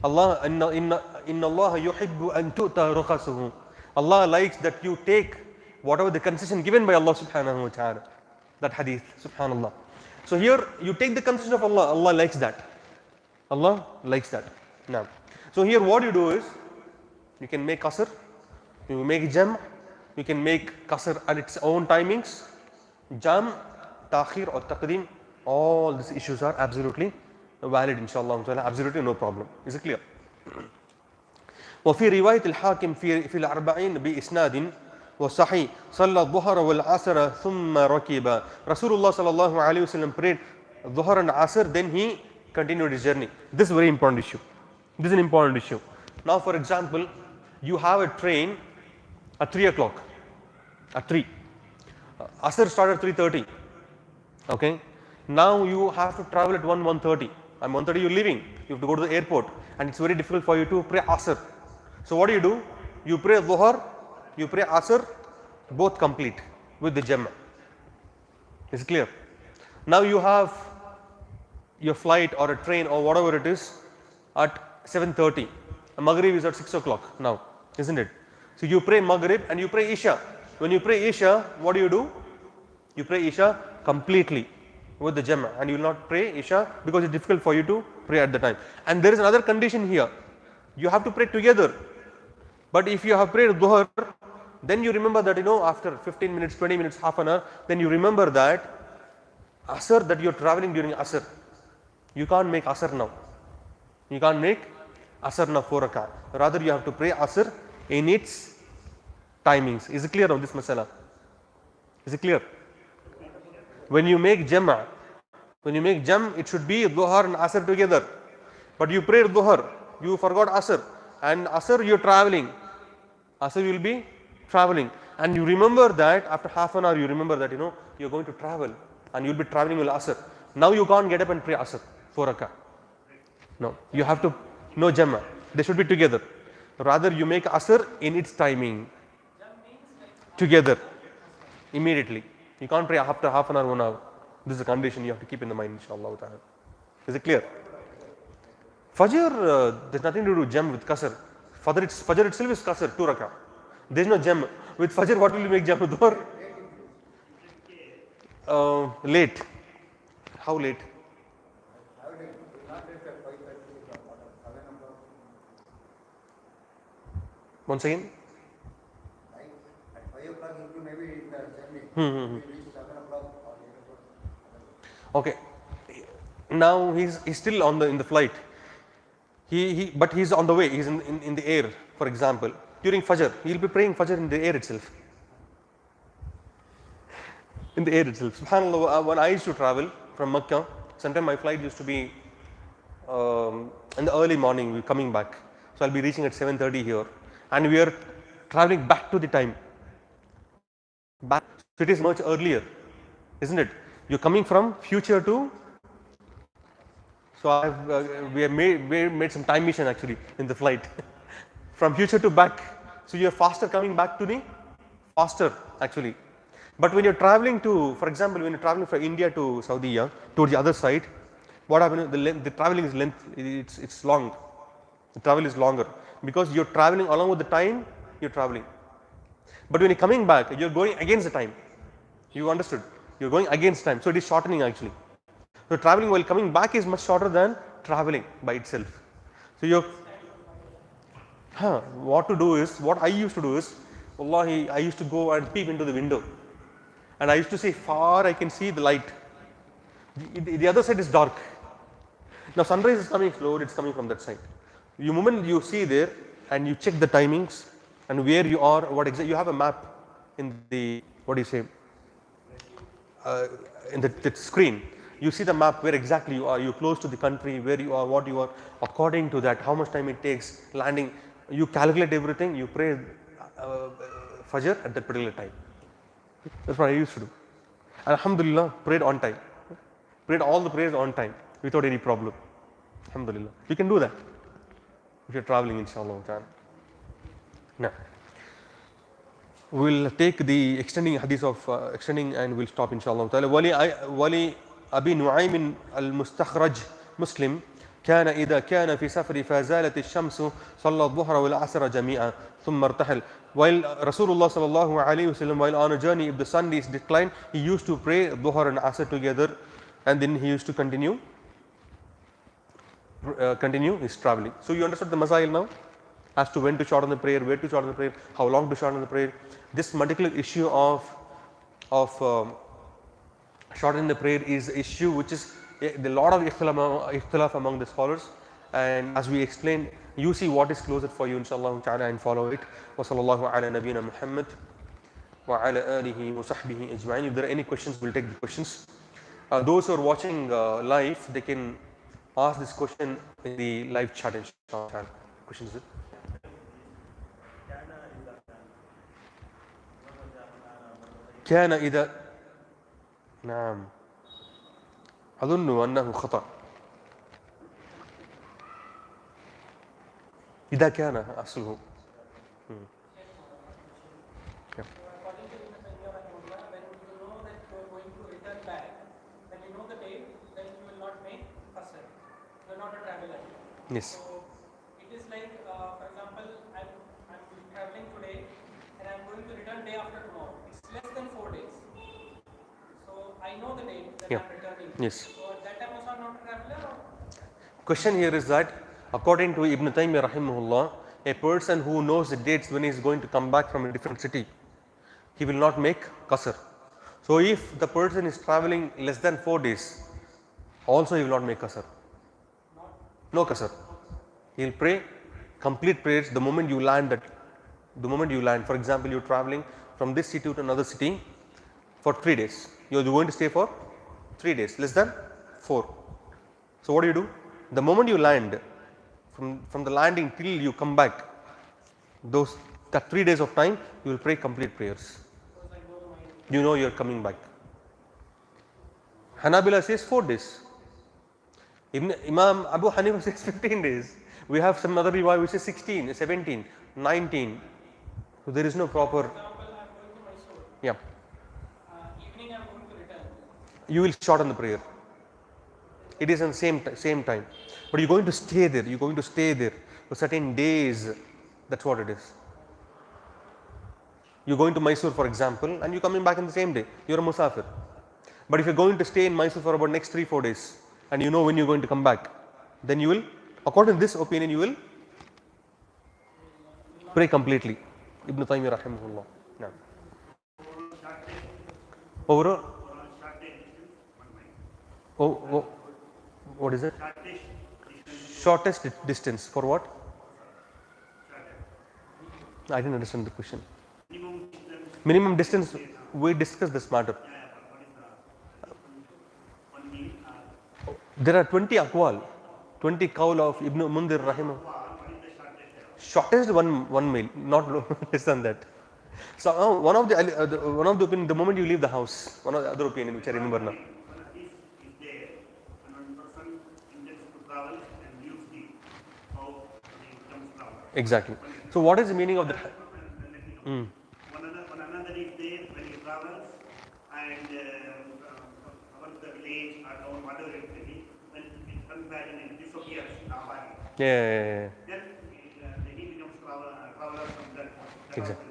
Allah, inna Allah yuhibbu an tu'ta rukhasuhu. Allah likes that you take whatever the concession given by Allah subhanahu wa ta'ala. That hadith, subhanallah. So here you take the concession of Allah, Allah likes that. Allah likes that. Now, so here what you do is, You can make qasr, you can make jam, you can make qasr at its own timings, jam, ta'khir or taqdeem. All these issues are absolutely valid inshallah ta'ala, absolutely no problem. Is it clear? وفي رواية الحاكم في الأربعين بإسناد وصحيح صلى الظهر والعصر ثم ركب. Rasulullah sallallahu alayhi wasallam prayed Dhuhr and Asr, then he continued his journey. This is a very important issue. This is an important issue. Now, for example, you have a train at 3 o'clock. At 3. Asr started at 3:30. Okay. Now you have to travel at 1:30. And 1:30 you're leaving. You have to go to the airport, and it's very difficult for you to pray Asr. So what do? You pray Dhuhr, you pray Asr, both complete with the Jama'. Is it clear? Now you have your flight or a train or whatever it is at 7:30. Maghrib is at 6 o'clock now, isn't it? So you pray Maghrib and you pray Isha. When you pray Isha, what do? You pray Isha completely with the Jama', and you will not pray Isha because it's difficult for you to pray at the time. And there is another condition here. You have to pray together. But if you have prayed Dhuhr, then you remember that after 15 minutes, 20 minutes, half an hour, then you remember that Asr, that you are traveling during Asr. You can't make Asr now. You can't make Asr now 4 rak'ah. Rather you have to pray Asr in its timings. Is it clear on this masala? Is it clear? When you make Jama', it should be Dhuhr and Asr together. But you prayed Dhuhr, you forgot Asr, and Asr you are traveling. Asr you will be traveling, and you remember that after half an hour you remember that you are going to travel and you will be traveling with Asr. Now you can't get up and pray Asr 4 rak'ah. No, you have to no Jama'. They should be together. Rather you make Asr in its timing together immediately. You can't pray after half an hour, 1 hour. This is a condition you have to keep in the mind, inshallah ta'ala. Is it clear? Fajr, there's nothing to do Jam with Qasr. Fajr itself is Qasr, 2 rak'ah. There's no Jam. With Fajr, what will you make Jam with Dhuhr? Late. How late? Once again? At 5 o'clock, maybe in the journey. We reach 7 o'clock or 8 o'clock. Okay. Now he's still in the flight. But he's on the way. He's in the air, for example. During Fajr, he'll be praying Fajr in the air itself. In the air itself. SubhanAllah, when I used to travel from Makkah, sometimes my flight used to be in the early morning, we're coming back. So I'll be reaching at 7:30 here. And we are traveling back to the time. Back. So it is much earlier, isn't it? You're coming from future to. So we have made some time mission actually in the flight from future to back. So you're faster coming back to the faster actually. But when you're traveling to, for example, when you're traveling from India to Saudi, towards the other side, what happens? The traveling is length. It's long. The travel is longer because you're traveling along with the time you're traveling. But when you're coming back, you're going against the time. You understood? You're going against time. So it is shortening actually. So traveling while coming back is much shorter than traveling by itself. So what I used to do is, wallahi, I used to go and peep into the window. And I used to say, far I can see the light. The other side is dark. Now sunrise is coming slow, it's coming from that side. The moment you see there and you check the timings and where you are, you have a map in the, in the screen. You see the map where exactly you are, you're close to the country, where you are, what you are, according to that, how much time it takes, landing, you calculate everything, you pray Fajr at that particular time. That's what I used to do. Alhamdulillah, prayed on time. Prayed all the prayers on time, without any problem. Alhamdulillah. You can do that if you're traveling, inshallah. Now, we'll take the extending hadith of extending and we'll stop, inshallah. Wali Abi Nu'aym al-Mustakhraj Muslim كان إذا كان في سفر فزالت الشمس صلى الظهر والعصر جميعا ثم ارتحل. While Rasulullah sallallahu alayhi wasallam, while on a journey, if the sun is declined, he used to pray Dhuhr and Asr together, and then he used to continue his traveling. So you understood the Masaail now? as to when to shorten the prayer, where to shorten the prayer, how long to shorten the prayer. This particular issue of shortening the prayer is an issue which is a lot of ikhtilaf among the scholars, and as we explained, you see what is closer for you, inshallah ta'ala, and follow it. Wa sallallahu ala nabiyyina Muhammad wa ala alihi wa sahbihi ajma'in. If there are any questions, we'll take the questions. Those who are watching live, they can ask this question in the live chat, inshallah. Questions? كان إذا نعم أظن أنه خطأ. إذا كان أصله. According to Ibn Taymiyyah rahimahullah, when you know that you are going to return back, when you know the date, then you will not make qasr. You are not a traveler. Yes. So it is like, for example, I'm traveling today and I'm going to return day after tomorrow. It's less than 4 days. So I know the date that I'm returning. Yes. So at that time also I'm not a traveler? Or? Question here is that according to Ibn Taymiyyah rahimahullah, a person who knows the dates when he is going to come back from a different city, he will not make qasr. So if the person is traveling less than 4 days, also he will not make qasr. No qasr. He will pray complete prayers the moment you land. For example, you are traveling from this city to another city for 3 days. You are going to stay for 3 days, less than 4. So what do? The moment you land, from the landing till you come back, that 3 days of time, you will pray complete prayers. You know you are coming back. Hanabila says 4 days. Imam Abu Hanifa says 15 days. We have some other riwayah which is 16, 17, 19. So there is no proper. For example, I'm going to Mysore. Yeah. Evening I'm going to return. You will shorten the prayer. It is on the same time. But you're going to stay there. You're going to stay there for certain days. That's what it is. You're going to Mysore, for example, and you're coming back in the same day. You're a musafir. But if you're going to stay in Mysore for about next 3-4 days, and you know when you're going to come back, then you will, according to this opinion, you will pray completely. Ibn Taymiyyah rahimahullah. Yeah. Overall, what is it? Shortest distance for what? I didn't understand the question. Minimum distance, we discussed this matter. There are 20 aqwal, 20 qawl of Ibn Mundir rahimah. Shortest one mile, not less than that. So one of the opinion, the moment you leave the house, one of the other opinion which I remember now. Exactly. So what is the meaning of the? One another is there when he travels and about the village or town, whatever it may be, when it comes back and it disappears in our body. Yeah. Then he becomes traveler from that point. Exactly.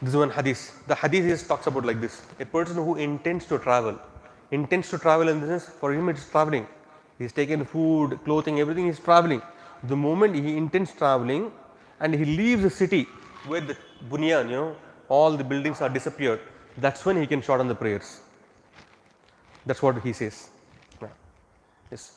This is one hadith. The hadith talks about like this: a person who intends to travel in the sense, for him it is traveling. He is taken food, clothing, everything is traveling. The moment he intends traveling and he leaves the city where the bunyan, all the buildings are disappeared, that's when he can shorten the prayers. That's what he says. Yeah. Yes.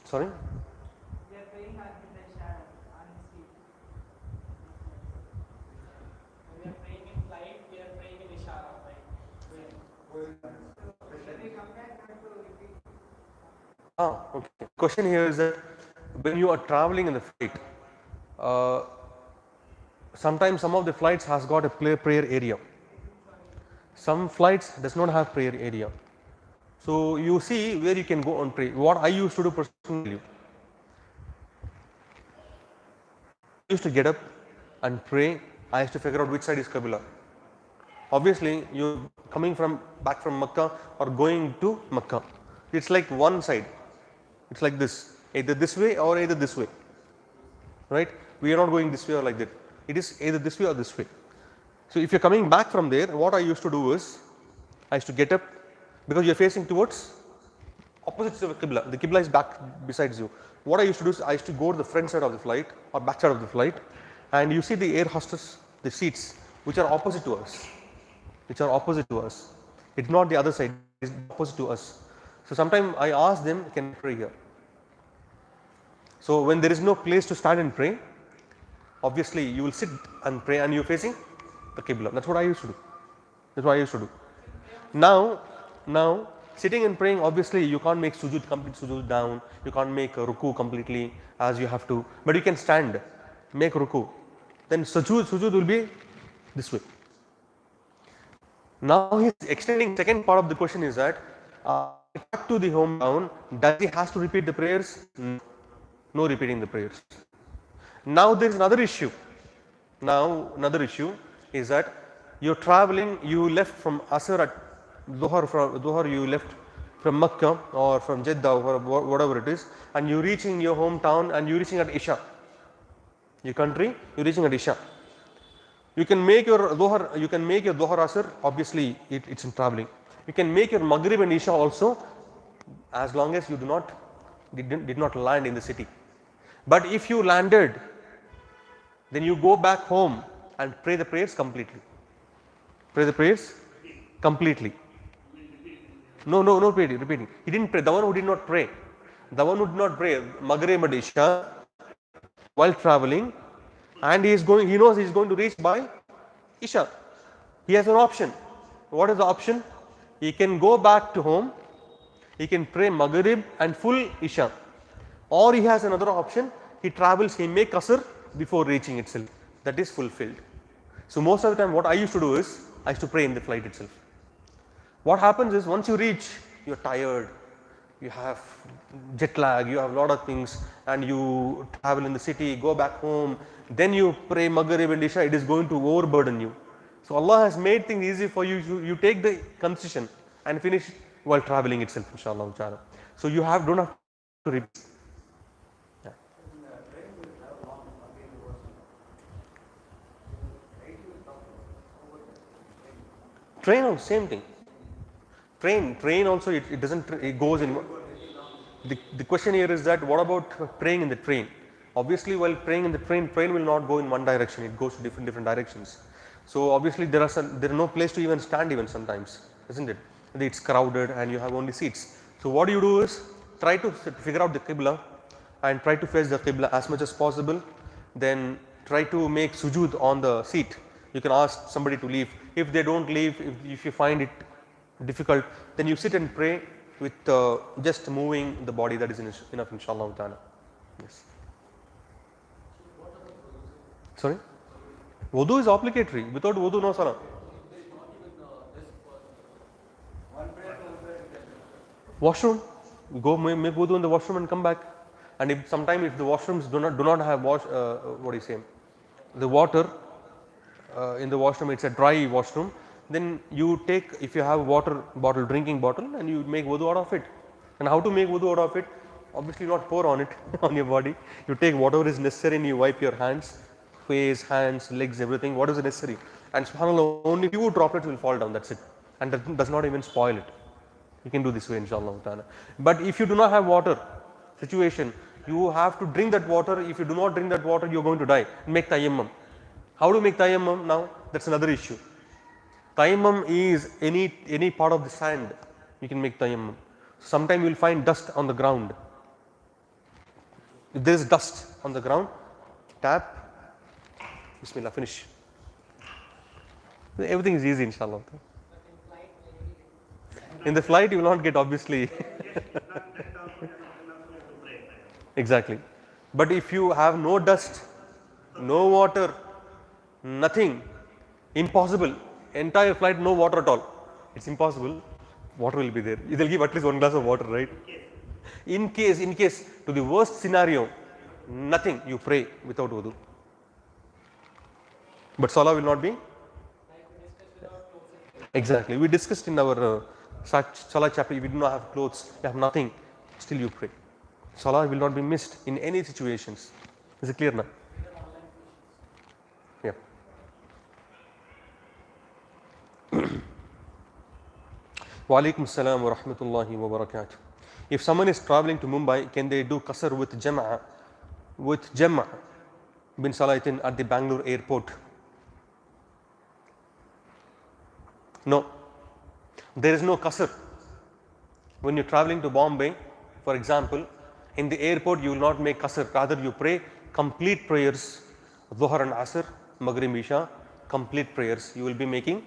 Sorry? We are praying at the Isha on sleep. When we are praying in flight, we are praying in Isha, right? When we come back, we have to repeat. Okay. Question here is that when you are traveling in the flight, sometimes some of the flights has got a prayer area. Some flights does not have prayer area. So you see where you can go and pray. What I used to do personally, I used to get up and pray. I used to figure out which side is Qibla. Obviously, you coming back from Makkah or going to Makkah, it's like one side. It's like this, either this way or either this way, right? We are not going this way or like that. It is either this way or this way. So if you're coming back from there, what I used to do is, I used to get up, because you're facing towards opposite to the Qibla. The Qibla is back besides you. What I used to do is I used to go to the front side of the flight or back side of the flight, and you see the air hostess, the seats which are opposite to us. Which are opposite to us. It's not the other side, it's opposite to us. So sometimes I ask them, can I pray here? So when there is no place to stand and pray, obviously you will sit and pray and you're facing the Qibla. That's what I used to do. That's what I used to do. Now sitting and praying, obviously you can't make complete sujood down, you can't make a ruku completely as you have to, but you can stand, make ruku. Then sujood will be this way. Now he's extending second part of the question is that back to the hometown, does he has to repeat the prayers? No repeating the prayers. Now there is another issue. Now another issue is that you're traveling, you left from Asr at Dhuhr, you left from Makkah or from Jeddah or whatever it is, and you're reaching your hometown and you're reaching at Isha. Your country, you're reaching at Isha. You can make your Dhuhr, Asr, obviously it's in traveling. You can make your Maghrib and Isha also, as long as you did not land in the city. But if you landed, then you go back home and pray the prayers completely. Pray the prayers completely. No repeating. He didn't pray. The one who did not pray. Maghrib and Isha while traveling, and he knows he is going to reach by Isha. He has an option. What is the option? He can go back to home, he can pray Maghrib and full Isha, or he has another option, he travels, he makes Qasr before reaching itself. That is fulfilled. So most of the time what I used to do is, I used to pray in the flight itself. What happens is, once you reach, you are tired, you have jet lag, you have a lot of things, and you travel in the city, go back home, then you pray Maghrib and Isha, it is going to overburden you. So Allah has made things easy for you. You take the concession and finish while traveling itself, inshallah ta'ala. So you don't have to repeat. Yeah. Train also same thing. Train also it doesn't, it goes in. The question here is that what about praying in the train? Obviously while praying in the train will not go in one direction, it goes to different directions. So obviously there is no place to even stand even sometimes, isn't it? It's crowded and you have only seats. So what you do is try to figure out the Qibla and try to face the Qibla as much as possible. Then try to make sujood on the seat. You can ask somebody to leave. If they don't leave, if you find it difficult, then you sit and pray with just moving the body. That is enough, inshallah ta'ala. Yes. Sorry? Wudu is obligatory. Without wudu, no salah. Washroom. Go make wudu in the washroom and come back. And if sometimes if the washrooms do not have the water in the washroom, it's a dry washroom, then you take, if you have water bottle, drinking bottle, and you make wudu out of it. And how to make wudu out of it? Obviously not pour on it on your body. You take whatever is necessary and you wipe your hands, face, hands, legs, everything, what is necessary. And subhanAllah, only few droplets will fall down, that's it. And that does not even spoil it. You can do this way, inshallah ta'ala. But if you do not have water situation, you have to drink that water. If you do not drink that water, you are going to die. Make tayammum. How to make tayammum now? That's another issue. Tayammum is any part of the sand, you can make tayammum. Sometimes you will find dust on the ground. If there is dust on the ground, tap, Bismillah, finish. Everything is easy, inshallah. In the flight, you will not get, obviously. Exactly. But if you have no dust, no water, nothing, impossible. Entire flight, no water at all. It's impossible. Water will be there. They'll give at least one glass of water, right? In case, to the worst scenario, nothing, you pray without wudu. But salah will not be? Exactly. We discussed in our salah chapter, if you do not have clothes, you have nothing, still you pray. Salah will not be missed in any situations. Is it clear now? Yeah. Wa alaikum assalam wa rahmatullahi wa barakatuh. If someone is traveling to Mumbai, can they do qasr with jam'a bin salatin at the Bangalore airport? No, there is no qasr. When you're traveling to Bombay, for example, in the airport you will not make qasr, rather you pray complete prayers, Dhuhr and Asr, Maghrib, Isha, complete prayers. You will be making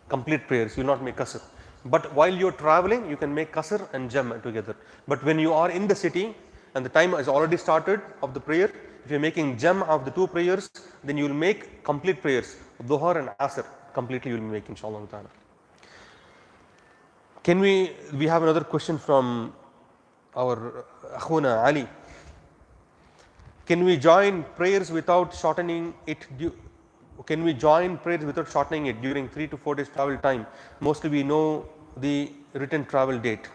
complete prayers, you will not make qasr. But while you are traveling, you can make qasr and jam' together. But when you are in the city and the time has already started of the prayer, if you are making jam' of the two prayers, then you will make complete prayers, Dhuhr and Asr, completely you will be making, inshallah ta'ala. Can we have another question from our Akhuna Ali. Can we join prayers without shortening it? Can we join prayers without shortening it during 3 to 4 days travel time? Mostly we know the written travel date.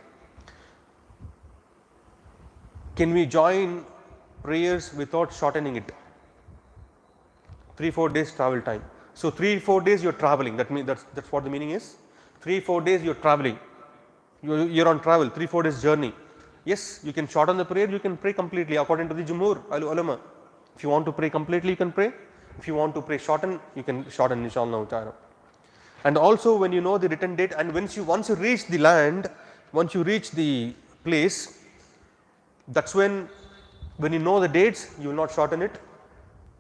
Can we join prayers without shortening it? 3-4 days travel time. So 3-4 days you're traveling. That means that's what the meaning is. 3-4 days you're traveling. You're on travel. 3-4 days journey. Yes, you can shorten the prayer. You can pray completely according to the Jumhur ulama. If you want to pray completely, you can pray. If you want to pray shorten, you can shorten, inshallah ta'ala. And also when you know the written date, and once you reach the land, once you reach the place, that's when you know the dates, you will not shorten it.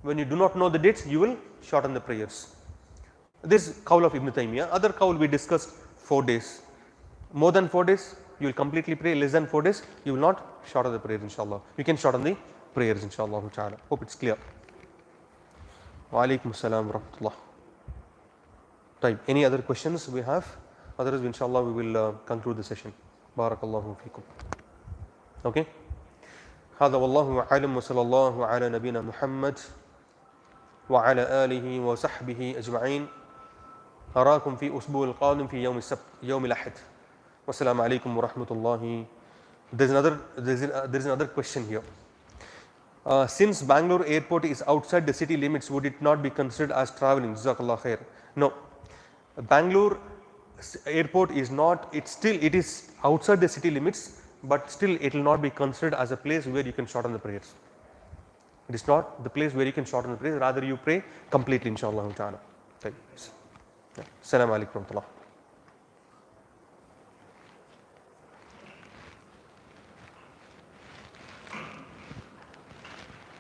When you do not know the dates, you will shorten the prayers. This qawl of Ibn Taymiyyah. Other qawl we discussed 4 days. More than 4 days, you will completely pray. Less than 4 days, you will not shorten the prayers, inshallah. You can shorten the prayers, inshallah ta'ala. Hope it's clear. Wa alaikum assalam wa rahmatullah. Right. Any other questions we have? Otherwise, inshallah, we will conclude the session. Barakallahu feekum. Okay. هذا والله أعلم وصلى الله على نبينا محمد وعلى آله وصحبه أجمعين. أراكم في أسبوع القادم في يوم السبت يوم الأحد. والسلام عليكم ورحمة الله. There is another question here. Since Bangalore airport is outside the city limits, would it not be considered as traveling? Jazakallah khair. No, Bangalore airport is not. It is outside the city limits, but still it will not be considered as a place where you can shorten the prayers. It is not the place where you can shorten the prayers. Rather, you pray completely, inshallah ta'ala. Assalamu alaikum wa rahmatullah.